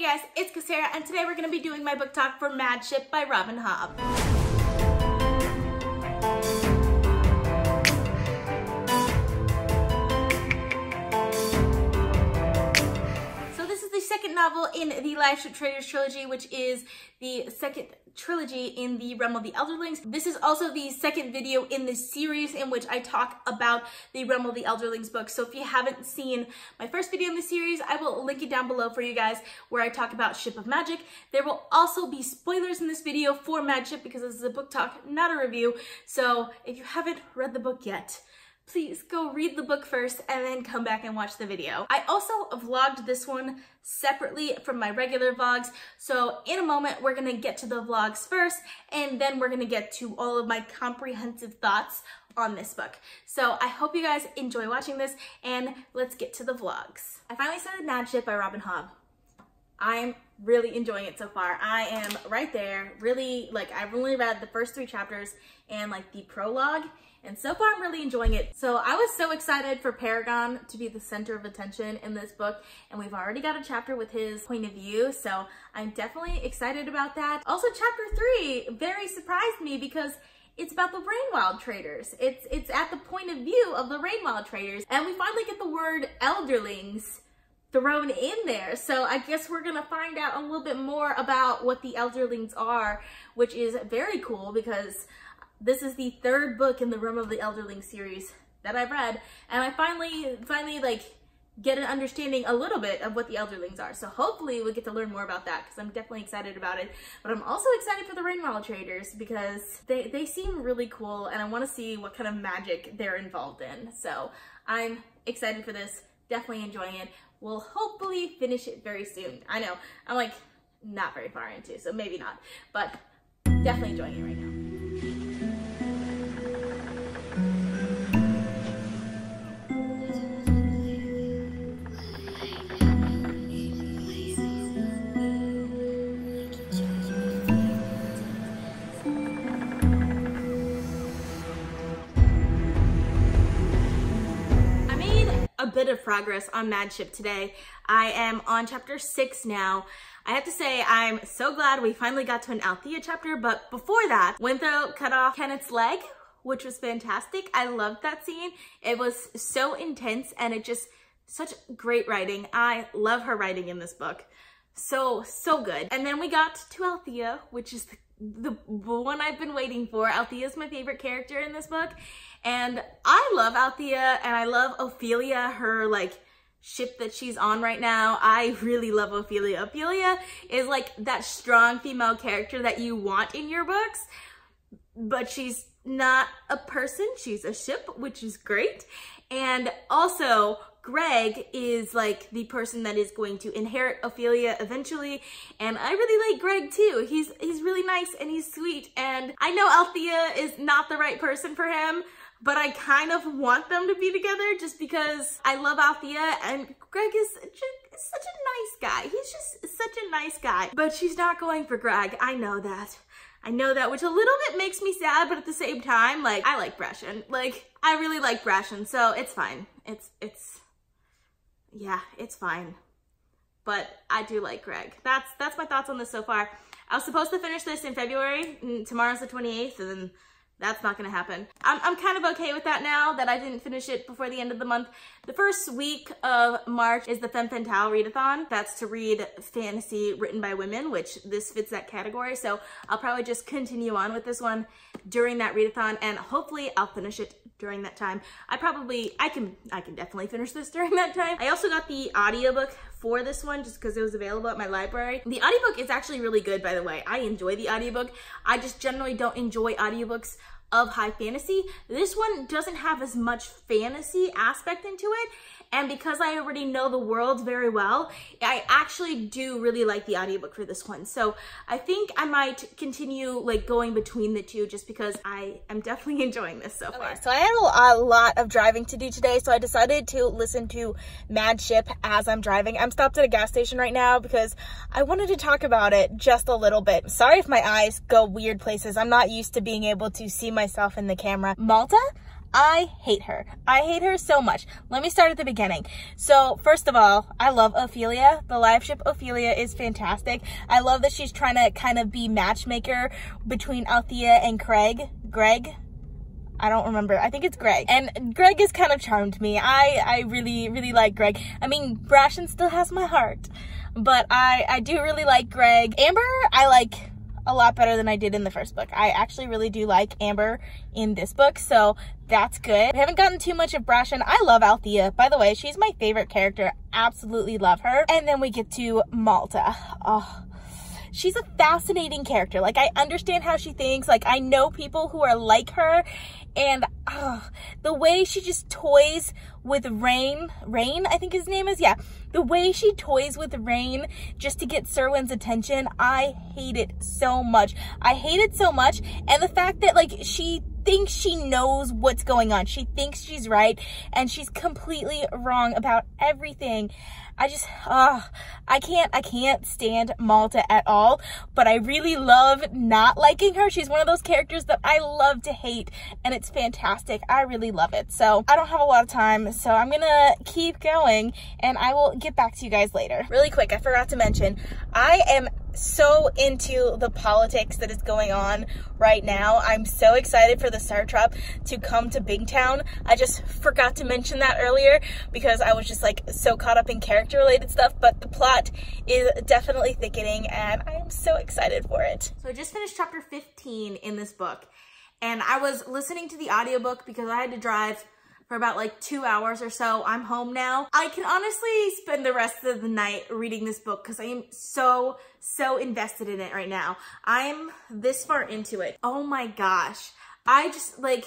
guys, it's Cassera, and today we're going to be doing my book talk for Liveship by Robin Hobb. So this is the second novel in the Liveship Traders trilogy, which is the second trilogy in the realm of the Elderlings. This is also the second video in this series in which I talk about the realm of the Elderlings book. So if you haven't seen my first video in the series, I will link it down below for you guys where I talk about Ship of Magic. There will also be spoilers in this video for Liveship because this is a book talk, not a review. So if you haven't read the book yet, please go read the book first and then come back and watch the video. I also vlogged this one separately from my regular vlogs. So in a moment, we're gonna get to the vlogs first, and then we're gonna get to all of my comprehensive thoughts on this book. So I hope you guys enjoy watching this, and let's get to the vlogs. I finally started Liveship by Robin Hobb. I'm really enjoying it so far. I am right there, really, like, I've only read the first 3 chapters and like the prologue, and so far I'm really enjoying it. So I was so excited for Paragon to be the center of attention in this book, and we've already got a chapter with his point of view, so I'm definitely excited about that. Also, chapter 3 very surprised me because it's about the Rainwild traders. It's at the point of view of the Rainwild traders, and we finally get the word Elderlings thrown in there. So I guess we're gonna find out a little bit more about what the Elderlings are, which is very cool because this is the 3rd book in the Realm of the Elderlings series that I've read, and I finally like get an understanding a little bit of what the Elderlings are. So hopefully we get to learn more about that because I'm definitely excited about it. But I'm also excited for the Rainwild traders because they seem really cool, and I want to see what kind of magic they're involved in. So I'm excited for this, definitely enjoying it. We'll hopefully finish it very soon. I know, I'm like not very far into, so maybe not, but definitely enjoying it right now. A bit of progress on Liveship today. I am on chapter 6 now. I have to say I'm so glad we finally got to an Althea chapter, but before that, Winthrop cut off Kenneth's leg, which was fantastic. I loved that scene. It was so intense, and it just such great writing. I love her writing in this book. So good. And then we got to Althea, which is the one I've been waiting for. Althea is my favorite character in this book, and I love Althea, and I love Ophelia, her like ship that she's on right now. I really love Ophelia. Ophelia is like that strong female character that you want in your books, but she's not a person, she's a ship, which is great. And also Greg is like the person that is going to inherit Ophelia eventually, and I really like Greg too. He's really nice and he's sweet, and I know Althea is not the right person for him, but I kind of want them to be together just because I love Althea, and Greg is such a nice guy. He's just such a nice guy, but she's not going for Greg. I know that, which a little bit makes me sad, but at the same time, like, I like Brashen. Like, I really like Brashen, so it's fine. Yeah, it's fine. But I do like Greg. That's my thoughts on this so far. I was supposed to finish this in February, and tomorrow's the 28th, and then that's not gonna happen. I'm kind of okay with that now that I didn't finish it before the end of the month. The first week of March is the Femme Fatale readathon. That's to read fantasy written by women, which this fits that category. So I'll probably just continue on with this one during that readathon, and hopefully I'll finish it during that time. I can definitely finish this during that time. I also got the audiobook for this one just because it was available at my library. The audiobook is actually really good, by the way. I enjoy the audiobook. I just generally don't enjoy audiobooks of high fantasy. This one doesn't have as much fantasy aspect into it, and because I already know the world very well, I actually do really like the audiobook for this one. So I think I might continue like going between the two just because I am definitely enjoying this so far. So I had a lot of driving to do today, so I decided to listen to Liveship as I'm driving. I'm stopped at a gas station right now because I wanted to talk about it just a little bit. Sorry if my eyes go weird places. I'm not used to being able to see myself in the camera. Malta? I hate her. I hate her so much. Let me start at the beginning. So first of all, I love Ophelia. The Liveship Ophelia is fantastic. I love that she's trying to kind of be matchmaker between Althea and Greg. I don't remember. I think it's Greg. And Greg is kind of charmed me. I really, really like Greg. I mean, Brashen still has my heart, but I do really like Greg. Amber, I like a lot better than I did in the first book. I actually really do like Amber in this book, so that's good. We haven't gotten too much of Brashen. I love Althea. By the way, she's my favorite character. Absolutely love her. And then we get to Malta. Oh, she's a fascinating character. Like, I understand how she thinks. Like, I know people who are like her, and the way she just toys with Rain, I think his name is, yeah. The way she toys with Rain just to get Serwyn's attention, I hate it so much. I hate it so much, and the fact that, like, she thinks she knows what's going on. She thinks she's right, and she's completely wrong about everything. I just, I can't stand Malta at all, but I really love not liking her. She's one of those characters that I love to hate, and it's fantastic. I really love it. So I don't have a lot of time, so I'm gonna keep going, and I will get back to you guys later. Really quick, I forgot to mention, I am so into the politics that is going on right now. I'm so excited for the Satrap to come to Big Town. I just forgot to mention that earlier because I was just like so caught up in character related stuff, but the plot is definitely thickening and I am so excited for it. So I just finished chapter 15 in this book and I was listening to the audiobook because I had to drive for about like 2 hours or so. I'm home now. I can honestly spend the rest of the night reading this book because I am so invested in it right now. I'm this far into it. Oh my gosh. I just like,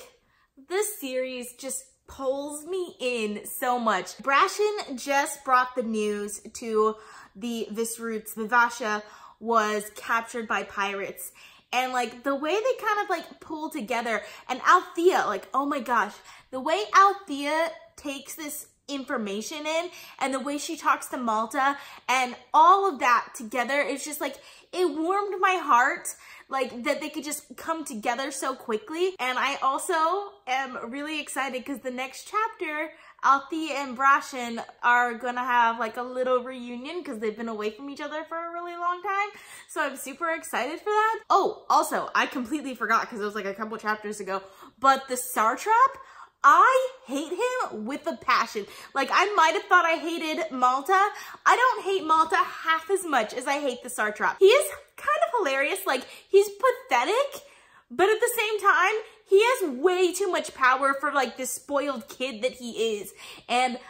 this series just pulls me in so much. Brashen just brought the news to the Visroots. Vivasha was captured by pirates. And like the way they kind of like pull together, and Althea, like, oh my gosh, the way Althea takes this information in and the way she talks to Malta and all of that together, it's just like, it warmed my heart, like that they could just come together so quickly. And I also am really excited because the next chapter, Althea and Brashen are gonna have like a little reunion because they've been away from each other for a really long time. So I'm super excited for that. Oh, also, I completely forgot because it was like a couple chapters ago, but the Satrap, I hate him with a passion. Like, I might have thought I hated Malta. I don't hate Malta half as much as I hate the Satrap. He is kind of hilarious. Like, he's pathetic, but at the same time, he has way too much power for like this spoiled kid that he is. And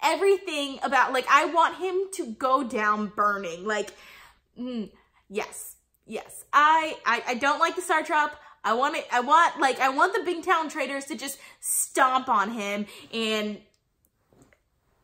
everything about, like, I want him to go down burning. Like, yes. I don't like the Satrap. I want the big town traders to just stomp on him, and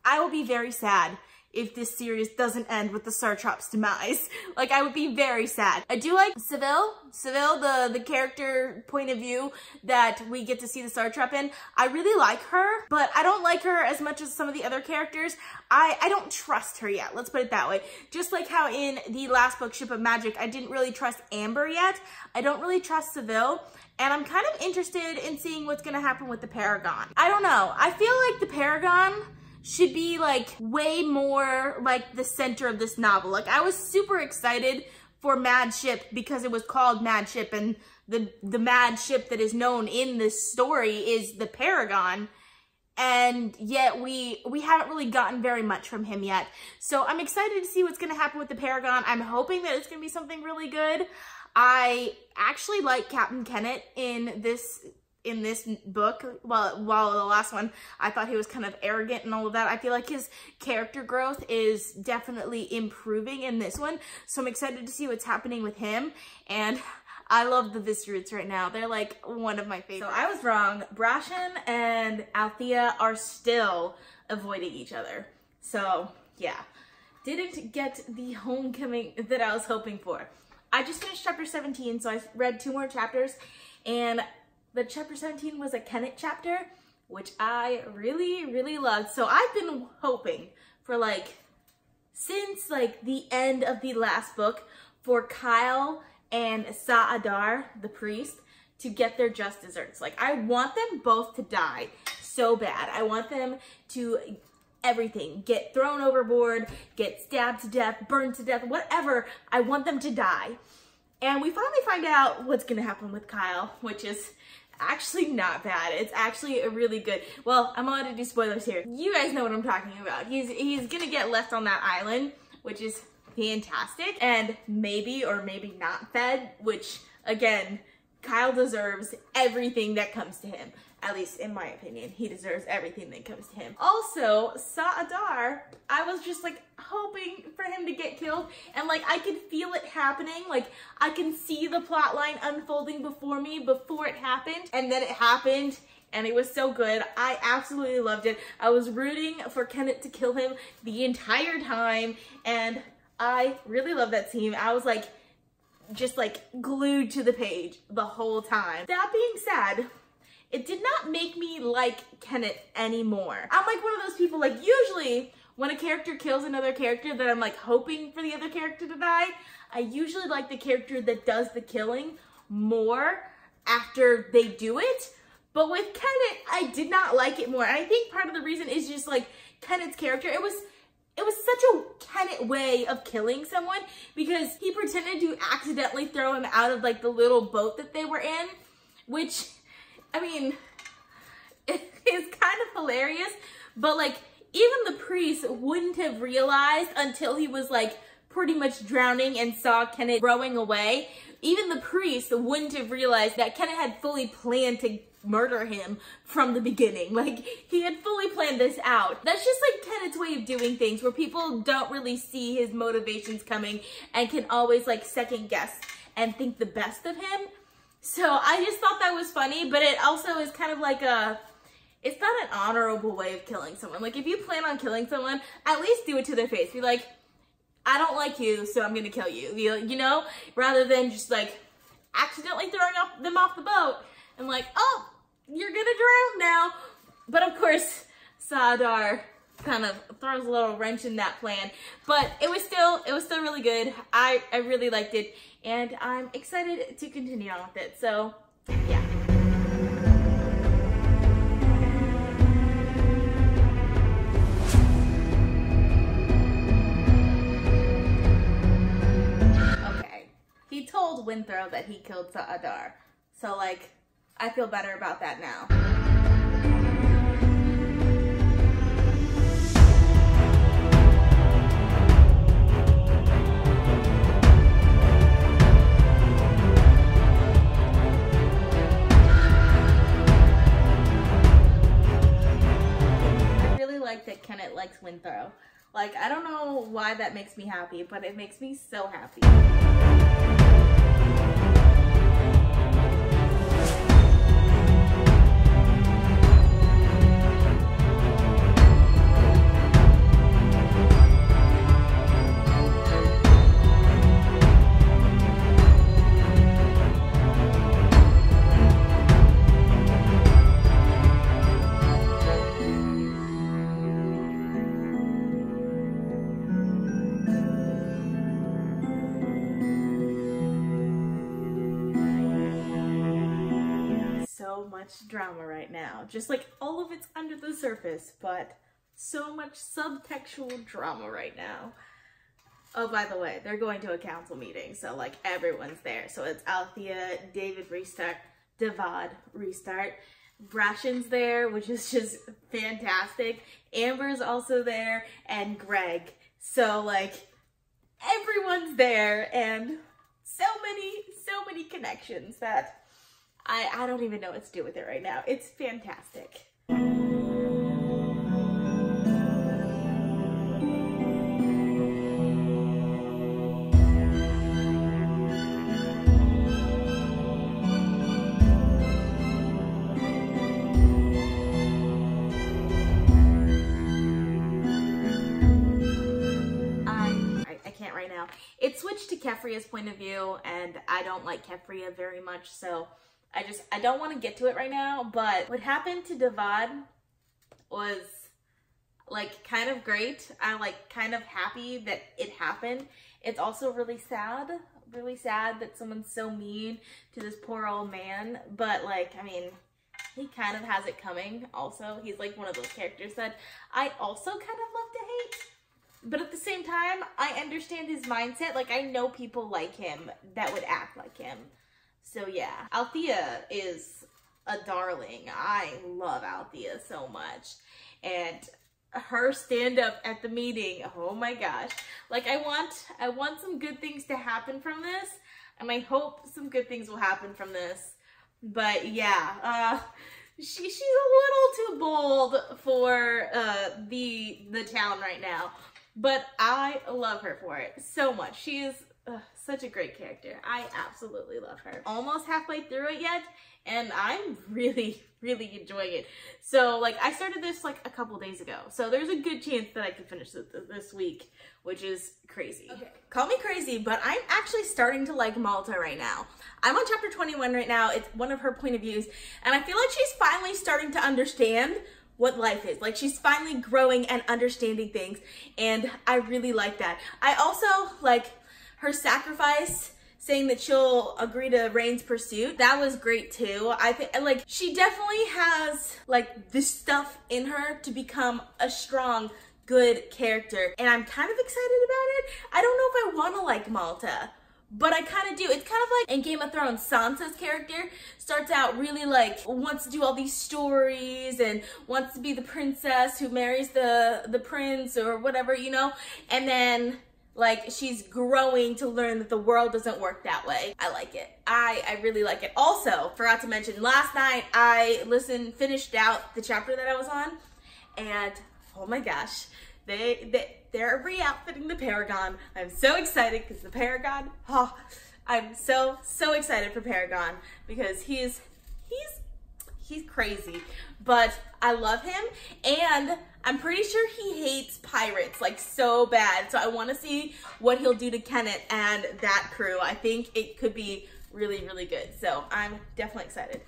I will be very sad if this series doesn't end with the Satrap's demise. Like, I would be very sad. I do like Seville, the character point of view that we get to see the Satrap in. I really like her, but I don't like her as much as some of the other characters. I don't trust her yet, let's put it that way. Just like how in the last book, Ship of Magic, I didn't really trust Amber yet. I don't really trust Seville. And I'm kind of interested in seeing what's gonna happen with the Paragon. I don't know, I feel like the Paragon should be like way more like the center of this novel. Like, I was super excited for Mad Ship because it was called Mad Ship, and the mad ship that is known in this story is the Paragon, and yet we haven't really gotten very much from him yet. So I'm excited to see what's gonna happen with the Paragon. I'm hoping that it's gonna be something really good. I actually like Captain Kennett in this book. Well, while the last one, I thought he was kind of arrogant and all of that. I feel like his character growth is definitely improving in this one. So I'm excited to see what's happening with him. And I love the Visroots right now. They're like one of my favorites. So I was wrong. Brashen and Althea are still avoiding each other. So yeah, didn't get the homecoming that I was hoping for. I just finished chapter 17, so I read 2 more chapters, and the chapter 17 was a Kennett chapter, which I really loved. So I've been hoping for like, since like the end of the last book, for Kyle and Sa'adar, the priest, to get their just desserts. Like, I want them both to die so bad. I want them to everything, get thrown overboard, get stabbed to death, burned to death, whatever. I want them to die. And we finally find out what's gonna happen with Kyle, which is actually not bad. It's actually a really good, well, I'm allowed to do spoilers here. You guys know what I'm talking about. He's gonna get left on that island, which is fantastic, and maybe or maybe not fed, which again, Kyle deserves everything that comes to him. At least in my opinion, he deserves everything that comes to him. Also, Sa'adar, I was just like hoping for him to get killed, and like I could feel it happening. Like I can see the plot line unfolding before me before it happened, and then it happened, and it was so good. I absolutely loved it. I was rooting for Kenneth to kill him the entire time, and I really love that scene. I was like, just like glued to the page the whole time. That being said, it did not make me like Kenneth anymore. I'm like one of those people, like usually when a character kills another character that I'm like hoping for the other character to die, I usually like the character that does the killing more after they do it. But with Kenneth, I did not like it more. And I think part of the reason is just like Kenneth's character. It was such a Kenneth way of killing someone because he pretended to accidentally throw him out of like the little boat that they were in, which, I mean, it is kind of hilarious, but like even the priest wouldn't have realized until he was like pretty much drowning and saw Kenneth rowing away. Even the priest wouldn't have realized that Kenneth had fully planned to murder him from the beginning. Like he had fully planned this out. That's just like Kenneth's way of doing things, where people don't really see his motivations coming and can always like second guess and think the best of him. So I just thought that was funny, but it also is kind of like it's not an honorable way of killing someone. Like if you plan on killing someone, at least do it to their face. Be like, I don't like you, so I'm gonna kill you. You know, rather than just like accidentally throwing them off the boat and like, oh, you're gonna drown now. But of course, Sa'adar kind of throws a little wrench in that plan. But it was still really good. I really liked it, and I'm excited to continue on with it. So yeah. Okay. He told Winthrow that he killed Sa'adar. So like, I feel better about that now. I really like that Kenneth likes Winthrow. Like, I don't know why that makes me happy, but it makes me so happy. Much drama right now, just like all of it's under the surface, but so much subtextual drama right now. Oh, by the way, they're going to a council meeting, so like everyone's there. So it's Althea, David Restart, Devad Restart, Brashen's there, which is just fantastic. Amber's also there, and Greg. So like everyone's there, and so many connections that I don't even know what to do with it right now. It's fantastic. I can't right now. It switched to Keffria's point of view, and I don't like Keffria very much, so I don't want to get to it right now. But what happened to Devad was, like kind of great. I'm like kind of happy that it happened. It's also really sad that someone's so mean to this poor old man. But like, I mean, he kind of has it coming also. He's like one of those characters that I also kind of love to hate. But at the same time, I understand his mindset. Like, I know people like him that would act like him. So yeah, Althea is a darling. I love Althea so much. And her stand-up at the meeting, oh my gosh. Like, I want some good things to happen from this, and I hope some good things will happen from this. But yeah, she's a little too bold for the town right now, but I love her for it so much. She is such a great character. I absolutely love her. Almost halfway through it yet, and I'm really enjoying it. So like, I started this like a couple days ago, so there's a good chance that I can finish this week, which is crazy. Okay. Call me crazy, but I'm actually starting to like Malta right now. I'm on chapter 21 right now. It's one of her point of views, and I feel like she's finally starting to understand what life is. Like, she's finally growing and understanding things, and I really like that. I also like her sacrifice, saying that she'll agree to Rain's pursuit. That was great too. I think, like, she definitely has like this stuff in her to become a strong, good character, and I'm kind of excited about it. I don't know if I want to like Malta, but I kind of do. It's kind of like in Game of Thrones, Sansa's character starts out really like, wants to do all these stories and wants to be the princess who marries the prince or whatever, you know? And then like, she's growing to learn that the world doesn't work that way. I like it. I really like it. Also, forgot to mention, last night I finished out the chapter that I was on, and oh my gosh, they're re-outfitting the Paragon. I'm so excited because the Paragon, I'm so excited for Paragon because he's crazy, but I love him, and I'm pretty sure he hates pirates like so bad. So I want to see what he'll do to Kenneth and that crew. I think it could be really good. So I'm definitely excited.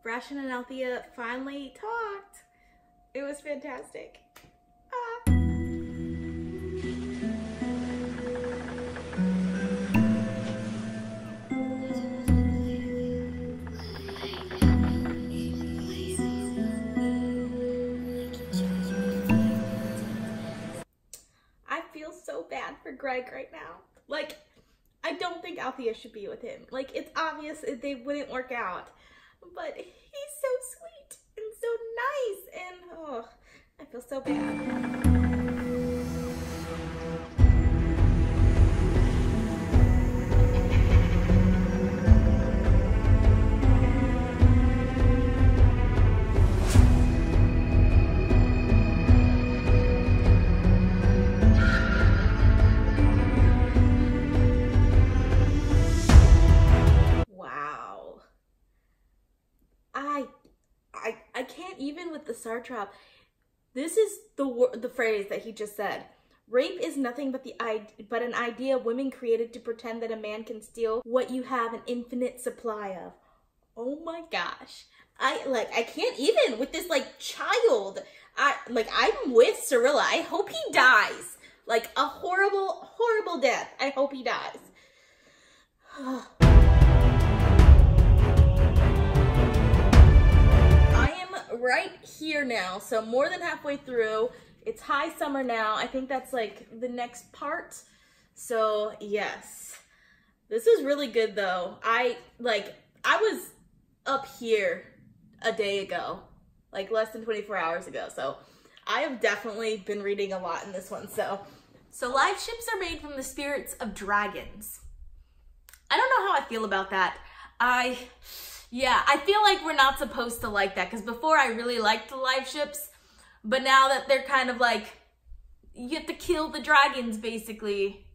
Brashen and Althea finally talked. It was fantastic. I feel so bad for Greg right now. Like, I don't think Althea should be with him. Like, it's obvious they wouldn't work out. But he's so sweet and so nice, and oh, I feel so bad. I can't even with the Sartrap. This is the phrase that he just said. Rape is nothing but an idea women created to pretend that a man can steal what you have an infinite supply of. Oh my gosh. I can't even with this like child. I'm with Cirilla. I hope he dies. Like a horrible death. I hope he dies. Right here now, so more than halfway through. It's high summer now. I think that's like the next part. So yes, this is really good though. I was up here a day ago, like less than 24 hours ago. So I have definitely been reading a lot in this one. So live ships are made from the spirits of dragons. I don't know how I feel about that. Yeah, I feel like we're not supposed to like that, because before I really liked the live ships, but now that they're kind of like, you have to kill the dragons basically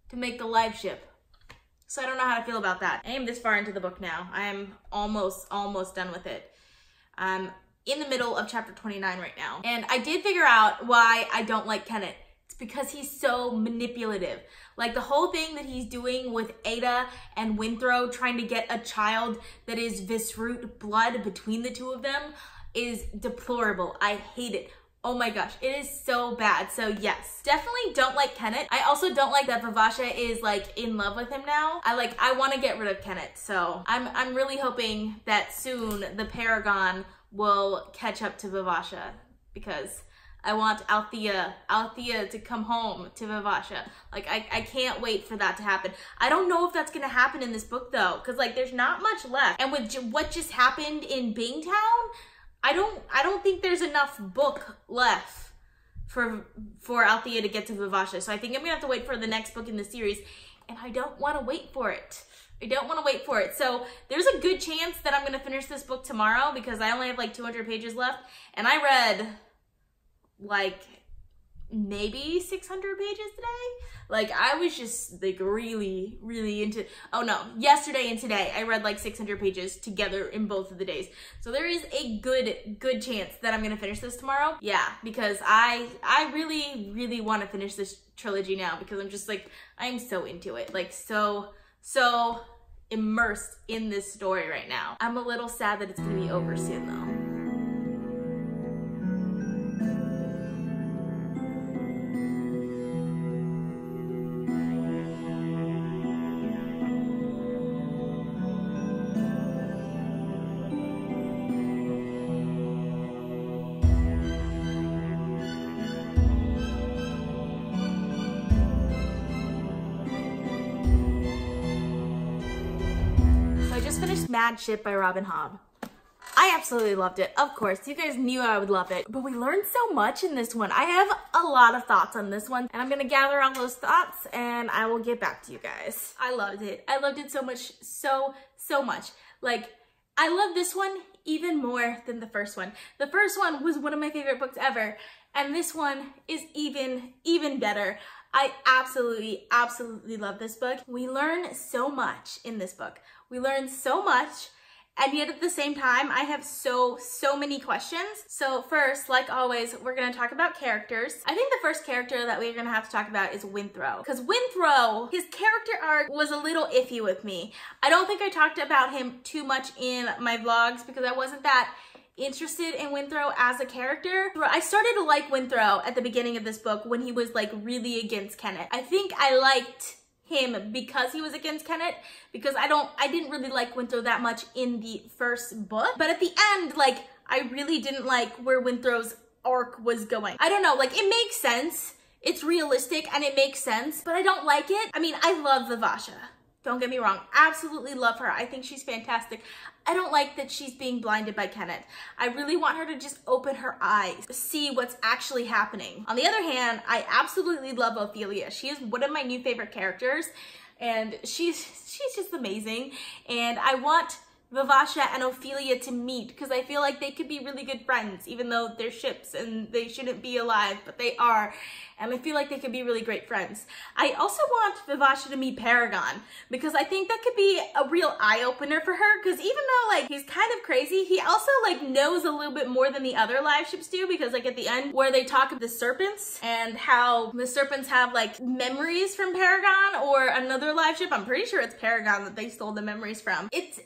to make the live ship. So I don't know how to feel about that. I am this far into the book now. I am almost done with it. I'm in the middle of chapter 29 right now. And I did figure out why I don't like Kenneth. It's because he's so manipulative. Like the whole thing that he's doing with Ada and Winthrop, trying to get a child that is visroot blood between the two of them, is deplorable. I hate it. Oh my gosh, it is so bad. So yes, definitely don't like Kenneth. I also don't like that Vivasha is like in love with him now. I want to get rid of Kenneth. So I'm really hoping that soon the Paragon will catch up to Vivasha, because I want Althea to come home to Vivasha. Like I can't wait for that to happen. I don't know if that's gonna happen in this book though, because like there's not much left. And with what just happened in Bingtown, I don't think there's enough book left for Althea to get to Vivasha. So I think I'm gonna have to wait for the next book in the series, and I don't want to wait for it. I don't want to wait for it. So there's a good chance that I'm gonna finish this book tomorrow, because I only have like 200 pages left, and I read like maybe 600 pages today. Like I was just like really into, oh no, yesterday and today I read like 600 pages together in both of the days. So there is a good chance that I'm gonna finish this tomorrow. Yeah, because I really want to finish this trilogy now, because I'm just like, I'm so into it. Like so immersed in this story right now. I'm a little sad that it's gonna be over soon though. Finished Mad Ship by Robin Hobb. I absolutely loved it. Of course, you guys knew I would love it, but we learned so much in this one. I have a lot of thoughts on this one, and I'm gonna gather all those thoughts and I will get back to you guys. I loved it. I loved it so much, so much. Like, I love this one even more than the first one. The first one was one of my favorite books ever, and this one is even better. I absolutely love this book. We learn so much in this book. We learn so much, and yet at the same time, I have so many questions. So first, like always, we're gonna talk about characters. I think the first character that we're gonna have to talk about is Winthrop, because Winthrop, his character arc was a little iffy with me. I don't think I talked about him too much in my vlogs, because I wasn't that interested in Winthrop as a character. I started to like Winthrop at the beginning of this book when he was like really against Kenneth. I think I liked him because he was against Kenneth, because I didn't really like Winthrop that much in the first book. But at the end, like, I really didn't like where Winthrop's arc was going. I don't know, like, it makes sense. It's realistic and it makes sense, but I don't like it. I mean, I love Vivasha. Don't get me wrong, absolutely love her. I think she's fantastic. I don't like that she's being blinded by Kenneth. I really want her to just open her eyes, see what's actually happening. On the other hand, I absolutely love Ophelia. She is one of my new favorite characters, and she's just amazing. And I want Vivasha and Ophelia to meet, because I feel like they could be really good friends, even though they're ships and they shouldn't be alive, but they are. And I feel like they could be really great friends. I also want Vivasha to meet Paragon, because I think that could be a real eye-opener for her, because even though like he's kind of crazy, he also like knows a little bit more than the other live ships do, because like at the end where they talk of the serpents and how the serpents have like memories from Paragon or another live ship, I'm pretty sure it's Paragon that they stole the memories from. It's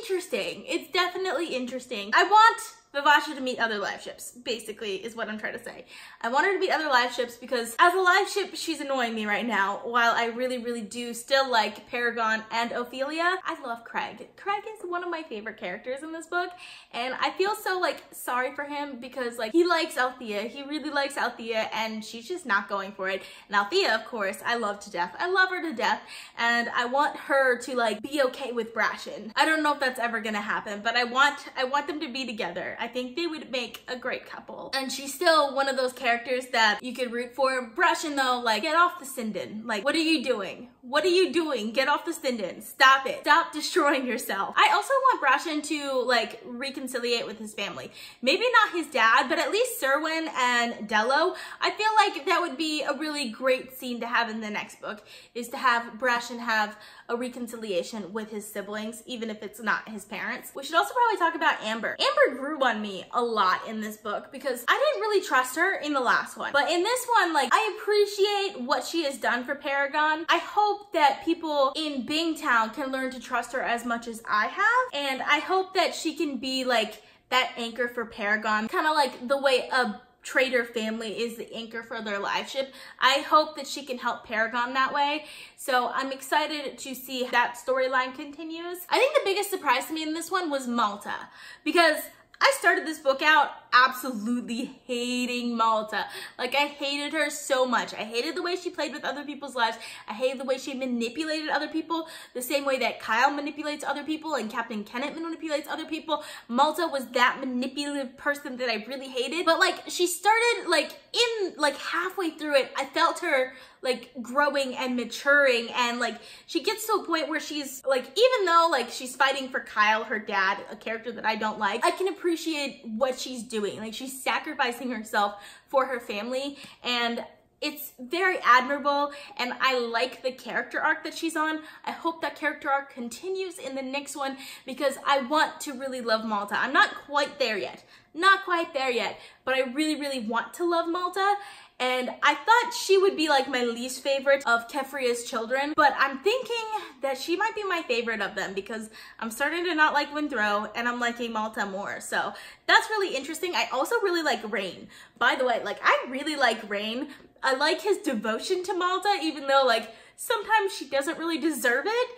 interesting. It's definitely interesting. I want Vivasha to meet other live ships, basically, is what I'm trying to say. I want her to meet other live ships because as a live ship, she's annoying me right now, while I really do still like Paragon and Ophelia. I love Craig. Craig is one of my favorite characters in this book, and I feel so like sorry for him, because like he likes Althea. He really likes Althea, and she's just not going for it. And Althea, of course, I love to death. I love her to death, and I want her to like be okay with Brashen. I don't know if that's ever gonna happen, but I want them to be together. I think they would make a great couple. And she's still one of those characters that you could root for. Brashen though, like, get off the Sinden. Like, what are you doing? What are you doing? Get off the Sinden. Stop it. Stop destroying yourself. I also want Brashen to like reconciliate with his family. Maybe not his dad, but at least Serwyn and Dello. I feel like that would be a really great scene to have in the next book, is to have Brashen have a reconciliation with his siblings, even if it's not his parents. We should also probably talk about Amber. Amber grew on me a lot in this book because I didn't really trust her in the last one. But in this one, like, I appreciate what she has done for Paragon. I hope that people in Bingtown can learn to trust her as much as I have. And I hope that she can be like that anchor for Paragon, kind of like the way a trader family is the anchor for their Liveship. I hope that she can help Paragon that way. So I'm excited to see if that storyline continues. I think the biggest surprise to me in this one was Malta, because I started this book out absolutely hating Malta. Like, I hated her so much. I hated the way she played with other people's lives. I hated the way she manipulated other people, the same way that Kyle manipulates other people and Captain Kenneth manipulates other people. Malta was that manipulative person that I really hated. But like, she started like halfway through it, I felt her like growing and maturing, and like she gets to a point where she's like, even though like she's fighting for Kyle, her dad, a character that I don't like, I can appreciate what she's doing. Like, she's sacrificing herself for her family, and it's very admirable, and I like the character arc that she's on. I hope that character arc continues in the next one, because I want to really love Malta. I'm not quite there yet. Not quite there yet, but I really, really want to love Malta. And I thought she would be like my least favorite of Kefria's children, but I'm thinking that she might be my favorite of them, because I'm starting to not like Windrow and I'm liking Malta more. So that's really interesting. I also really like Rain. By the way, like, I really like Rain. I like his devotion to Malta, even though like sometimes she doesn't really deserve it.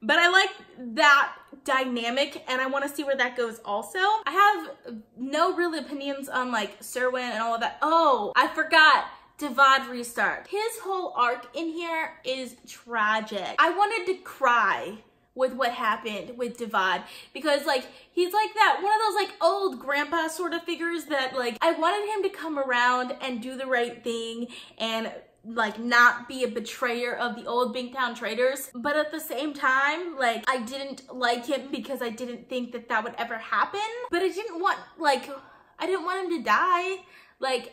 But I like that dynamic, and I want to see where that goes also. I have no real opinions on like Serwyn and all of that. Oh, I forgot. Devad restart. His whole arc in here is tragic. I wanted to cry with what happened with Devad, because like, he's like that one of those like old grandpa sort of figures that like, I wanted him to come around and do the right thing and like not be a betrayer of the old Bingtown traders. But at the same time, like, I didn't like him because I didn't think that that would ever happen. But I didn't want, like, I didn't want him to die. Like,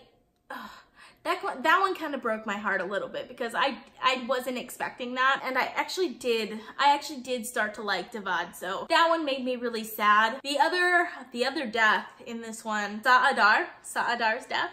that one kind of broke my heart a little bit, because I wasn't expecting that, and I actually did start to like Devad, so that one made me really sad. The other death in this one, Sa'adar's death,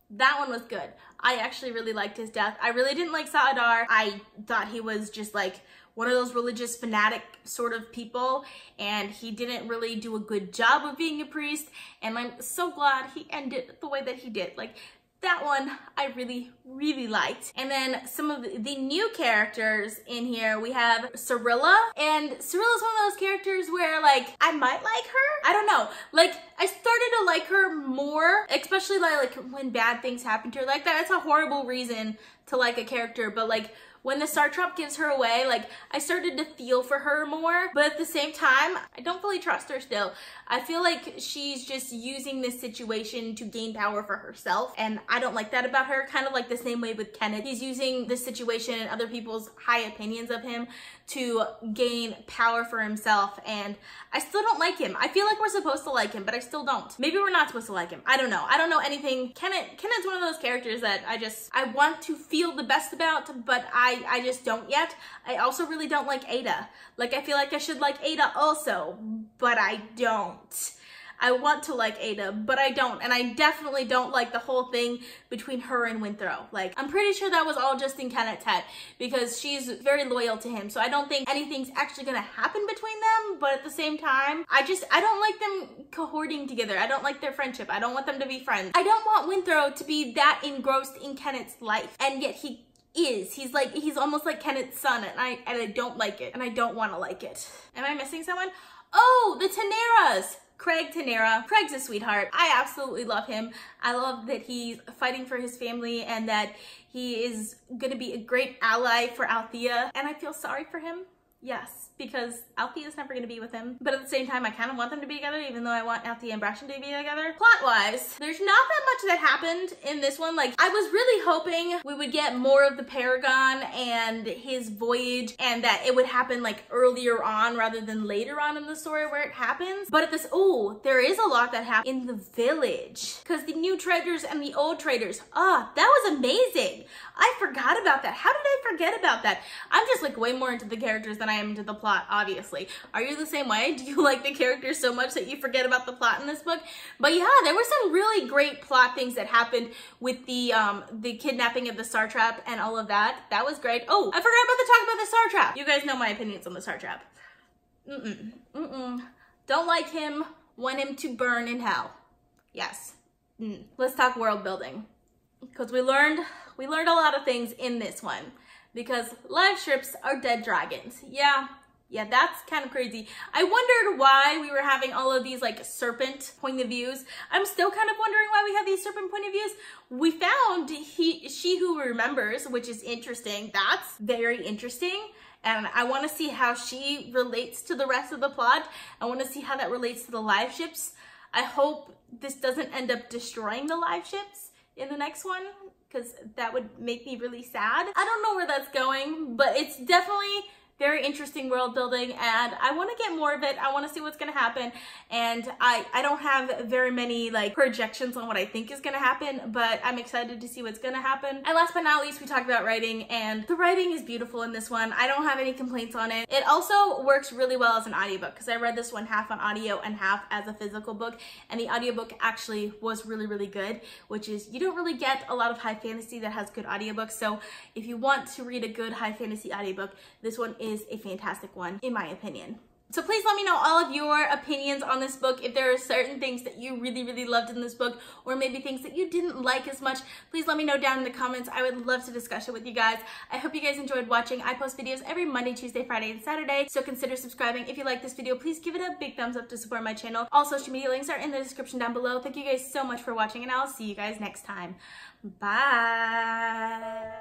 that one was good. I actually really liked his death. I really didn't like Sa'adar. I thought he was just like one of those religious fanatic sort of people, and he didn't really do a good job of being a priest, and I'm so glad he ended the way that he did. Like, that one I really, really liked. And then some of the new characters in here, we have Cirilla. And Cirilla's one of those characters where like, I might like her. I don't know. Like, I started to like her more, especially like when bad things happen to her. Like, that's a horrible reason to like a character, but like, when the Sartrap gives her away, like, I started to feel for her more, but at the same time, I don't fully trust her still. I feel like she's just using this situation to gain power for herself, and I don't like that about her. Kind of like the same way with Kenneth. He's using this situation and other people's high opinions of him to gain power for himself, and I still don't like him. I feel like we're supposed to like him, but I still don't. Maybe we're not supposed to like him. I don't know. I don't know anything. Kenneth's one of those characters that I want to feel the best about, but I just don't yet. I also really don't like Ada. Like, I feel like I should like Ada also, but I don't. I want to like Ada, but I don't. And I definitely don't like the whole thing between her and Windrow. Like, I'm pretty sure that was all just in Kenneth's head, because she's very loyal to him. So I don't think anything's actually gonna happen between them. But at the same time, I don't like them cohorting together. I don't like their friendship. I don't want them to be friends. I don't want Windrow to be that engrossed in Kenneth's life. And yet he's almost like Kenneth's son, and I don't like it, and I don't want to like it. Am I missing someone? Oh, the Teneras. Craig Tenera. Craig's a sweetheart. I absolutely love him. I love that he's fighting for his family and that he is gonna be a great ally for Althea, and I feel sorry for him. Yes, because Althea's never gonna be with him. But at the same time, I kind of want them to be together, even though I want Althea and Braxton to be together. Plot-wise, there's not that much that happened in this one. Like, I was really hoping we would get more of the Paragon and his voyage, and that it would happen like earlier on rather than later on in the story where it happens. But at this, oh, there is a lot that happened in the village. Because the new traders and the old traders, that was amazing. I forgot about that. How did I forget about that? I'm just like way more into the characters than I am into the plot, obviously. Are you the same way? Do you like the characters so much that you forget about the plot in this book? But yeah, there were some really great plot things that happened with the kidnapping of the Star Trap and all of that. That was great. Oh, I forgot about to talk about the Star Trap. You guys know my opinions on the Star Trap. Don't like him. Want him to burn in hell. Yes. Let's talk world building. Because we learned a lot of things in this one. Because live ships are dead dragons. Yeah, that's kind of crazy. I wondered why we were having all of these like serpent point of views. I'm still kind of wondering why we have these serpent point of views. We found she who remembers, which is interesting. That's very interesting. And I want to see how she relates to the rest of the plot. I want to see how that relates to the live ships. I hope this doesn't end up destroying the live ships in the next one, because that would make me really sad. I don't know where that's going, but it's definitely very interesting world building, and I want to get more of it. I want to see what's going to happen, and I don't have very many like projections on what I think is going to happen, but I'm excited to see what's going to happen. And last but not least, we talked about writing, and the writing is beautiful in this one. I don't have any complaints on it. It also works really well as an audiobook, because I read this one half on audio and half as a physical book, and the audiobook actually was really, really good, which is you don't really get a lot of high fantasy that has good audiobooks. So if you want to read a good high fantasy audiobook, this one is a fantastic one, in my opinion. So please let me know all of your opinions on this book. If there are certain things that you really, really loved in this book, or maybe things that you didn't like as much, please let me know down in the comments. I would love to discuss it with you guys. I hope you guys enjoyed watching. I post videos every Monday, Tuesday, Friday, and Saturday, so consider subscribing. If you like this video, please give it a big thumbs up to support my channel. All social media links are in the description down below. Thank you guys so much for watching, and I'll see you guys next time. Bye.